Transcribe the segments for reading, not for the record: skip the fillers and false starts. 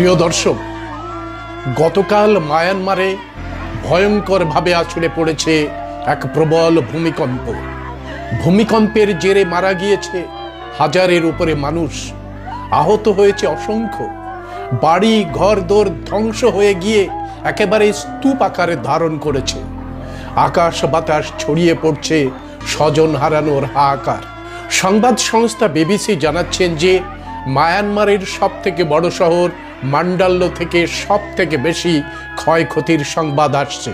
প্রিয় দর্শক, গতকাল মায়ানমারে ভয়ঙ্করভাবে আছড়ে পড়েছে এক প্রবল ভূমিকম্প। ভূমিকম্পের জেরে মারা গিয়েছে হাজারের উপরে মানুষ, আহত হয়েছে অসংখ্য। বাড়ি ঘরদোর ধ্বংস হয়ে গিয়ে একেবারে স্তূপ আকারে ধারণ করেছে। আকাশ বাতাস ছড়িয়ে পড়ছে স্বজন হারানোর হাহাকার। সংবাদ সংস্থা বিবিসি জানাচ্ছেন যে মায়ানমারের সব থেকে বড় শহর মান্ডাল্য থেকে সব থেকে বেশি ক্ষয়ক্ষতির সংবাদ আসছে।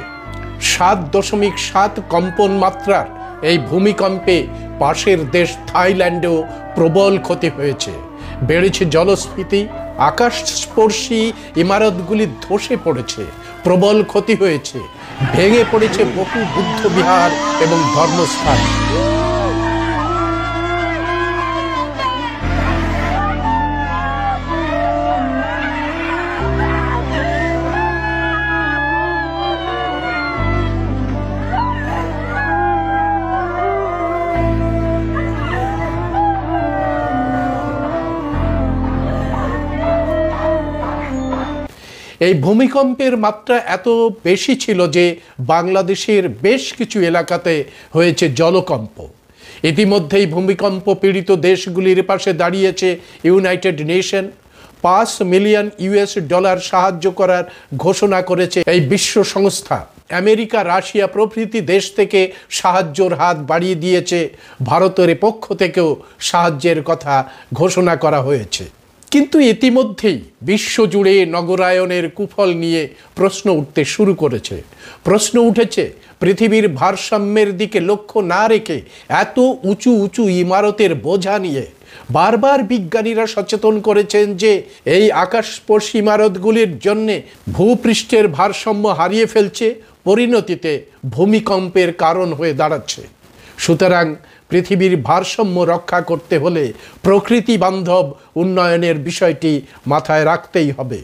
7.7 কম্পন মাত্রার এই ভূমিকম্পে পাশের দেশ থাইল্যান্ডেও প্রবল ক্ষতি হয়েছে। বেড়েছে জলস্ফীতি, আকাশস্পর্শী ইমারতগুলি ধসে পড়েছে, প্রবল ক্ষতি হয়েছে, ভেঙে পড়েছে বহু বুদ্ধ বিহার এবং ধর্মস্থান। এই ভূমিকম্পের মাত্রা এত বেশি ছিল যে বাংলাদেশের বেশ কিছু এলাকাতে হয়েছে জলকম্প। ইতিমধ্যেই ভূমিকম্প পীড়িত দেশগুলির পাশে দাঁড়িয়েছে ইউনাইটেড নেশন। $5 মিলিয়ন সাহায্য করার ঘোষণা করেছে এই বিশ্ব সংস্থা। আমেরিকা, রাশিয়া প্রভৃতি দেশ থেকে সাহায্যের হাত বাড়িয়ে দিয়েছে। ভারতের পক্ষ থেকেও সাহায্যের কথা ঘোষণা করা হয়েছে। কিন্তু ইতিমধ্যেই বিশ্বজুড়ে নগরায়নের কুফল নিয়ে প্রশ্ন উঠতে শুরু করেছে। প্রশ্ন উঠেছে, পৃথিবীর ভারসাম্যের দিকে লক্ষ্য না রেখে এত উঁচু উঁচু ইমারতের বোঝা নিয়ে বারবার বিজ্ঞানীরা সচেতন করেছেন যে এই আকাশস্পর্শী ইমারতগুলির জন্যে ভূপৃষ্ঠের ভারসাম্য হারিয়ে ফেলছে, পরিণতিতে ভূমিকম্পের কারণ হয়ে দাঁড়াচ্ছে। সুতরাং পৃথিবীর ভারসাম্য রক্ষা করতে হলে প্রকৃতি বান্ধব উন্নয়নের বিষয়টি মাথায় রাখতেই হবে।